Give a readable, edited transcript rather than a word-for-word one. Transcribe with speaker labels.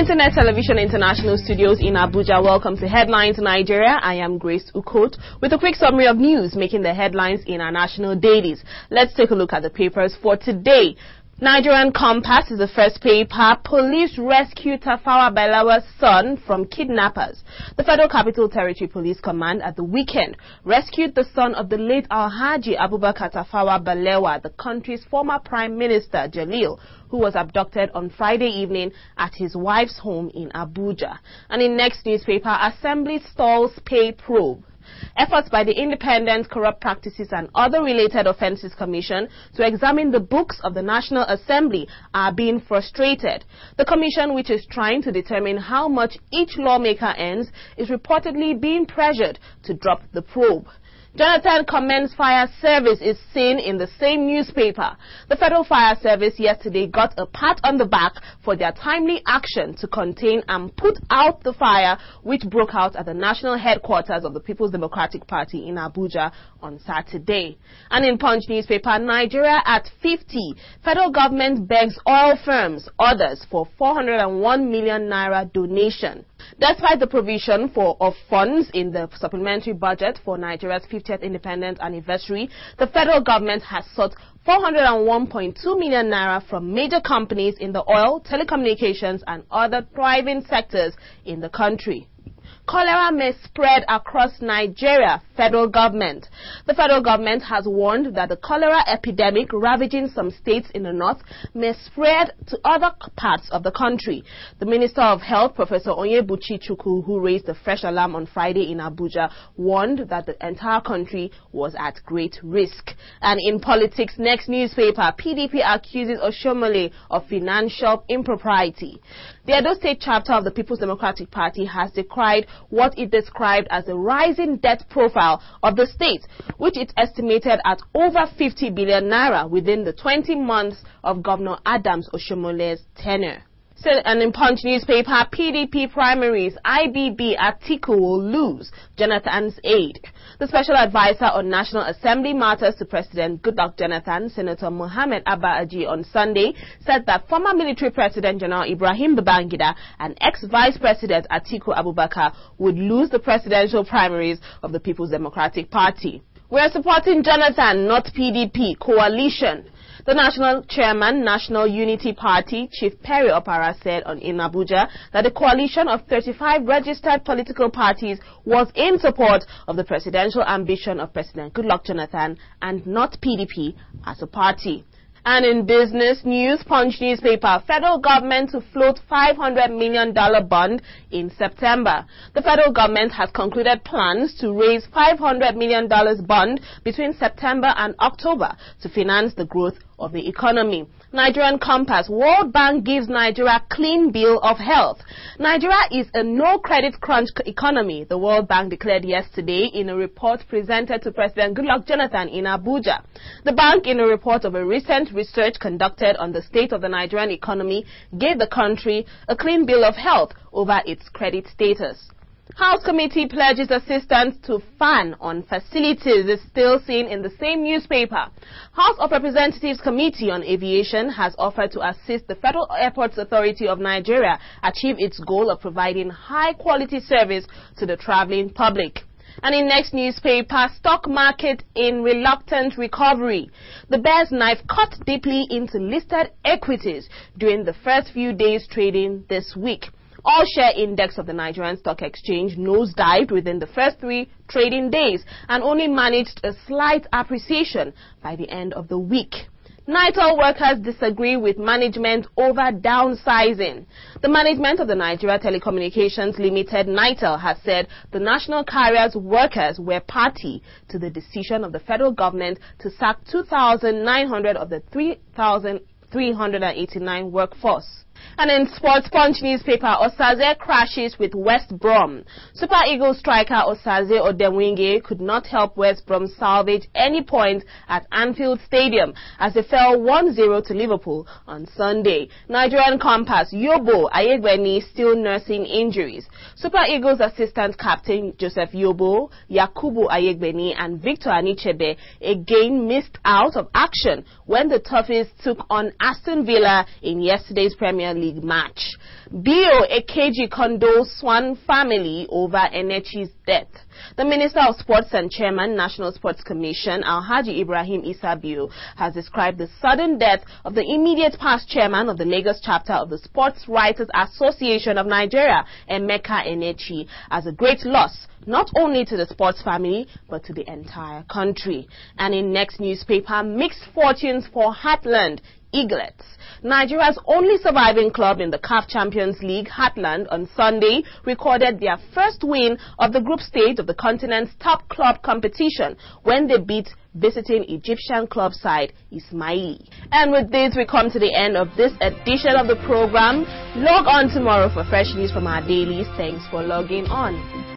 Speaker 1: Internet Television International Studios in Abuja, welcome to Headlines Nigeria. I am Grace Ukot with a quick summary of news making the headlines in our national dailies. Let's take a look at the papers for today. Nigerian Compass is the first paper. Police rescue Tafawa Balewa's son from kidnappers. The Federal Capital Territory Police Command at the weekend rescued the son of the late Alhaji Abubakar Tafawa Balewa, the country's former Prime Minister Jalil, who was abducted on Friday evening at his wife's home in Abuja. And in next newspaper, Assembly stalls pay probe. Efforts by the Independent Corrupt Practices and Other Related Offences Commission to examine the books of the National Assembly are being frustrated. The commission, which is trying to determine how much each lawmaker earns, is reportedly being pressured to drop the probe. Jonathan commends fire service is seen in the same newspaper. The Federal Fire Service yesterday got a pat on the back for their timely action to contain and put out the fire which broke out at the national headquarters of the People's Democratic Party in Abuja on Saturday. And in Punch newspaper, Nigeria at 50. Federal government begs oil firms, others for 401 million naira donation. Despite the provision of funds in the supplementary budget for Nigeria's 50th independence anniversary, the federal government has sought 401.2 million naira from major companies in the oil, telecommunications and other thriving sectors in the country. Cholera may spread across Nigeria, federal government. The federal government has warned that the cholera epidemic ravaging some states in the north may spread to other parts of the country. The Minister of Health, Professor Onyebuchi Chukwu, who raised the fresh alarm on Friday in Abuja, warned that the entire country was at great risk. And in politics, next newspaper, PDP accuses Oshomole of financial impropriety. The Edo State chapter of the People's Democratic Party has decried what it described as the rising debt profile of the state, which it estimated at over 50 billion naira within the 20 months of Governor Adams Oshomole's tenure. So, and in Punch newspaper, PDP primaries, IBB Atiku will lose Jonathan's aid. The special advisor on National Assembly matters to President Goodluck Jonathan, Senator Mohammed Abba Aji, on Sunday, said that former military President General Ibrahim Babangida and ex-Vice President Atiku Abubakar would lose the presidential primaries of the People's Democratic Party. We are supporting Jonathan, not PDP, coalition. The national chairman, National Unity Party, Chief Perry Opara, said in Abuja that the coalition of 35 registered political parties was in support of the presidential ambition of President Goodluck Jonathan and not PDP as a party. And in business news, Punch newspaper, federal government to float $500 million bond in September. The federal government has concluded plans to raise $500 million bond between September and October to finance the growth of the economy. Nigerian Compass, World Bank gives Nigeria clean bill of health. Nigeria is a no-credit crunch economy, the World Bank declared yesterday in a report presented to President Goodluck Jonathan in Abuja. The bank, in a report of a recent research conducted on the state of the Nigerian economy, gave the country a clean bill of health over its credit status. House Committee pledges assistance to FAN on facilities is still seen in the same newspaper. House of Representatives Committee on Aviation has offered to assist the Federal Airports Authority of Nigeria achieve its goal of providing high-quality service to the traveling public. And in next newspaper, stock market in reluctant recovery. The bear's knife cut deeply into listed equities during the first few days trading this week. All-share index of the Nigerian Stock Exchange nosedived within the first 3 trading days and only managed a slight appreciation by the end of the week. NITEL workers disagree with management over downsizing. The management of the Nigeria Telecommunications Limited, NITEL, has said the national carrier's workers were party to the decision of the federal government to sack 2,900 of the 3,389 workforce. And in sports, Punch newspaper, Osaze crashes with West Brom. Super Eagles striker Osaze Odemwingie could not help West Brom salvage any point at Anfield Stadium as they fell 1-0 to Liverpool on Sunday. Nigerian Compass, Yobo Ayegbeni still nursing injuries. Super Eagles assistant captain Joseph Yobo, Yakubu Ayegbeni and Victor Anichebe again missed out of action when the Toffees took on Aston Villa in yesterday's Premier League match. Bio Ekeji condoles Swan family over Enechi's death. The Minister of Sports and Chairman, National Sports Commission, Alhaji Ibrahim Issa Bio, has described the sudden death of the immediate past chairman of the Lagos chapter of the Sports Writers Association of Nigeria, Emeka Enechi, as a great loss, not only to the sports family, but to the entire country. And in next newspaper, mixed fortunes for Heartland Eaglets. Nigeria's only surviving club in the CAF Champions League, Heartland, on Sunday recorded their first win of the group stage of the continent's top club competition when they beat visiting Egyptian club side Ismaili. And with this, we come to the end of this edition of the program. Log on tomorrow for fresh news from our dailies. Thanks for logging on.